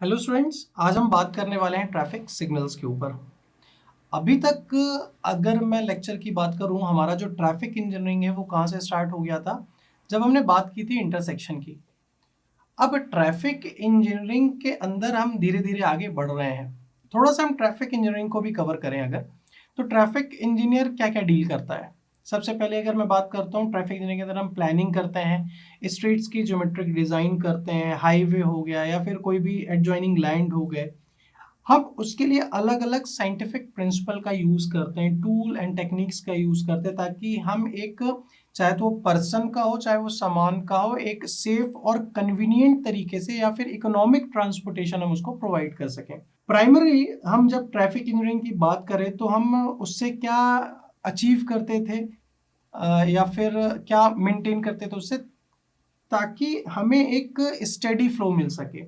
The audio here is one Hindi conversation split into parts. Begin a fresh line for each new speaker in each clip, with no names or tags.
हेलो स्टूडेंट्स, आज हम बात करने वाले हैं ट्रैफिक सिग्नल्स के ऊपर। अभी तक अगर मैं लेक्चर की बात करूं, हमारा जो ट्रैफिक इंजीनियरिंग है वो कहाँ से स्टार्ट हो गया था, जब हमने बात की थी इंटरसेक्शन की। अब ट्रैफिक इंजीनियरिंग के अंदर हम धीरे धीरे आगे बढ़ रहे हैं। थोड़ा सा हम ट्रैफिक इंजीनियरिंग को भी कवर करें अगर, तो ट्रैफिक इंजीनियर क्या क्या डील करता है। सबसे पहले अगर मैं बात करता हूँ, ट्रैफिक इंजीनियरिंग के अंदर हम प्लानिंग करते हैं, स्ट्रीट्स की ज्योमेट्रिक डिज़ाइन करते हैं, हाईवे हो गया या फिर कोई भी एडजॉइनिंग लैंड हो गए। हम उसके लिए अलग अलग साइंटिफिक प्रिंसिपल का यूज़ करते हैं, टूल एंड टेक्निक्स का यूज़ करते हैं, ताकि हम एक, चाहे तो वो पर्सन का हो चाहे वो सामान का हो, एक सेफ और कन्वीनियंट तरीके से या फिर इकोनॉमिक ट्रांसपोर्टेशन हम उसको प्रोवाइड कर सकें। प्राइमरी हम जब ट्रैफिक इंजीनियरिंग की बात करें तो हम उससे क्या अचीव करते थे, या फिर क्या मेंटेन करते थे उससे, ताकि हमें एक स्टेडी फ्लो मिल सके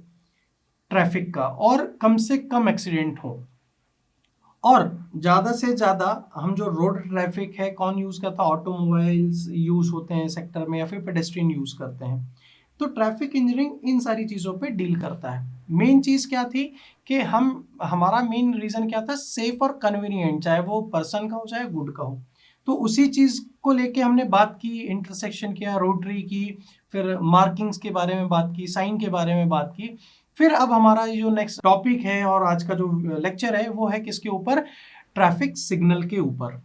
ट्रैफिक का और कम से कम एक्सीडेंट हो। और ज़्यादा से ज़्यादा हम जो रोड ट्रैफिक है कौन यूज़ करता है, ऑटोमोबाइल्स यूज़ होते हैं सेक्टर में या फिर पेडेस्ट्रियन यूज़ करते हैं। तो ट्रैफिक इंजीनियरिंग इन सारी चीज़ों पे डील करता है। मेन चीज़ क्या थी कि हमारा मेन रीज़न क्या था, सेफ और कन्वीनियंट, चाहे वो पर्सन का हो चाहे गुड का हो। तो उसी चीज़ को लेके हमने बात की, इंटरसेक्शन किया, रोटरी की, फिर मार्किंग्स के बारे में बात की, साइन के बारे में बात की। फिर अब हमारा जो नेक्स्ट टॉपिक है और आज का जो लेक्चर है वो है किसके ऊपर, ट्रैफिक सिग्नल के ऊपर।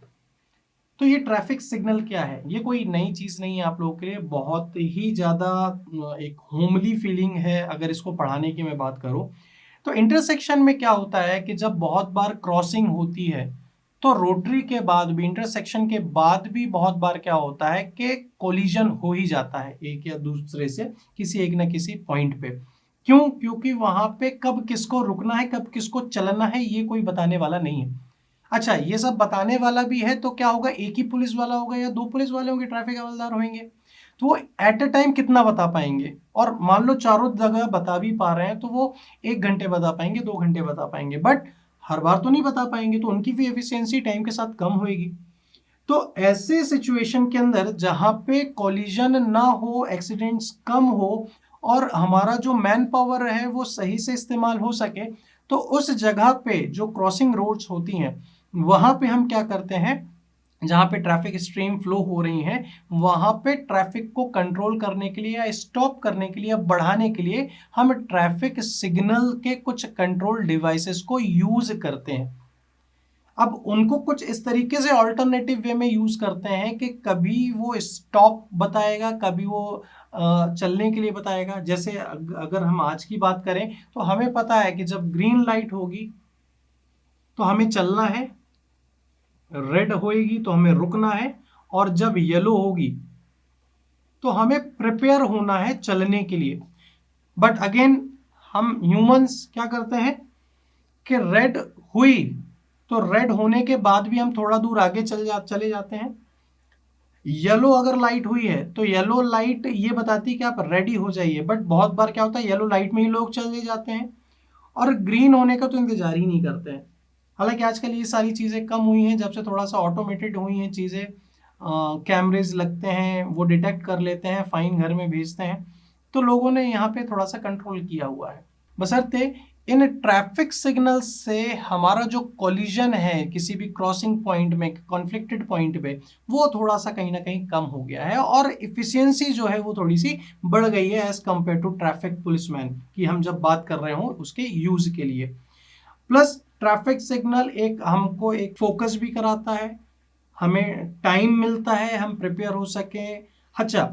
तो ये ट्रैफिक सिग्नल क्या है, ये कोई नई चीज़ नहीं है आप लोगों के लिए, बहुत ही ज़्यादा एक होमली फीलिंग है अगर इसको पढ़ाने की मैं बात करूँ। तो इंटरसेक्शन में क्या होता है कि जब बहुत बार क्रॉसिंग होती है, तो रोटरी के बाद भी, इंटरसेक्शन के बाद भी बहुत बार क्या होता है कि कोलिजन हो ही जाता है एक या दूसरे से, किसी एक ना किसी पॉइंट पे। क्यों? क्योंकि वहां पे कब किसको रुकना है कब किसको चलना है ये कोई बताने वाला नहीं है। अच्छा, ये सब बताने वाला भी है तो क्या होगा, एक ही पुलिस वाला होगा या दो पुलिस वाले होंगे, ट्रैफिक हवलदार होंगे, तो वो एट ए टाइम कितना बता पाएंगे। और मान लो चारों जगह बता भी पा रहे हैं तो वो 1 घंटे बता पाएंगे, 2 घंटे बता पाएंगे, बट हर बार तो नहीं बता पाएंगे, तो उनकी भी एफिशिएंसी टाइम के साथ कम होएगी। तो ऐसे सिचुएशन के अंदर जहां पे कॉलिजन ना हो, एक्सीडेंट्स कम हो और हमारा जो मैन पावर है वो सही से इस्तेमाल हो सके, तो उस जगह पे जो क्रॉसिंग रोड्स होती हैं वहां पे हम क्या करते हैं, जहां पे ट्रैफिक स्ट्रीम फ्लो हो रही है वहां पे ट्रैफिक को कंट्रोल करने के लिए या स्टॉप करने के लिए या बढ़ाने के लिए हम ट्रैफिक सिग्नल के कुछ कंट्रोल डिवाइसेस को यूज करते हैं। अब उनको कुछ इस तरीके से ऑल्टरनेटिव वे में यूज करते हैं कि कभी वो स्टॉप बताएगा, कभी वो चलने के लिए बताएगा। जैसे अगर हम आज की बात करें तो हमें पता है कि जब ग्रीन लाइट होगी तो हमें चलना है, रेड होएगी तो हमें रुकना है, और जब येलो होगी तो हमें प्रिपेयर होना है चलने के लिए। बट अगेन हम ह्यूमंस क्या करते हैं कि रेड हुई तो रेड होने के बाद भी हम थोड़ा दूर आगे चले जाते हैं। येलो अगर लाइट हुई है तो येलो लाइट ये बताती है कि आप रेडी हो जाइए, बट बहुत बार क्या होता है येलो लाइट में ही लोग चले जाते हैं और ग्रीन होने का तो इंतजार ही नहीं करते हैं। हालांकि आजकल ये सारी चीज़ें कम हुई हैं, जब से थोड़ा सा ऑटोमेटेड हुई हैं चीज़ें, कैमरेज लगते हैं वो डिटेक्ट कर लेते हैं, फाइन घर में भेजते हैं, तो लोगों ने यहाँ पे थोड़ा सा कंट्रोल किया हुआ है। बशर्ते इन ट्रैफिक सिग्नल से हमारा जो कोलिजन है किसी भी क्रॉसिंग पॉइंट में, कॉन्फ्लिक्टेड पॉइंट पे, वो थोड़ा सा कहीं ना कहीं कम हो गया है और इफिशियंसी जो है वो थोड़ी सी बढ़ गई है as compare to traffic policeman की हम जब बात कर रहे हो उसके यूज के लिए। प्लस ट्रैफिक सिग्नल एक हमको एक फोकस भी कराता है, हमें टाइम मिलता है हम प्रिपेयर हो सके। अच्छा,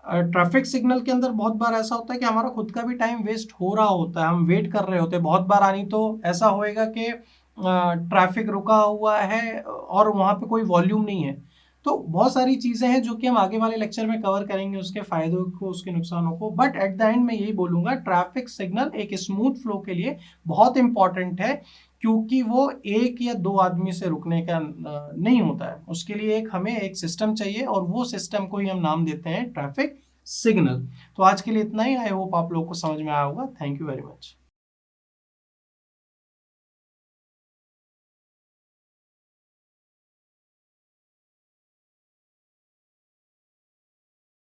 ट्रैफिक सिग्नल के अंदर बहुत बार ऐसा होता है कि हमारा खुद का भी टाइम वेस्ट हो रहा होता है, हम वेट कर रहे होते हैं बहुत बार, आनी तो ऐसा होएगा कि ट्रैफिक रुका हुआ है और वहाँ पे कोई वॉल्यूम नहीं है। तो बहुत सारी चीज़ें हैं जो कि हम आगे वाले लेक्चर में कवर करेंगे, उसके फायदों को उसके नुकसानों को, बट एट द एंड मैं यही बोलूँगा ट्रैफिक सिग्नल एक स्मूथ फ्लो के लिए बहुत इंपॉर्टेंट है, क्योंकि वो एक या दो आदमी से रुकने का नहीं होता है, उसके लिए एक हमें एक सिस्टम चाहिए और वो सिस्टम को ही हम नाम देते हैं ट्रैफिक सिग्नल। तो आज के लिए इतना ही, आई होप आप लोगों को समझ में आया होगा। Thank you very much.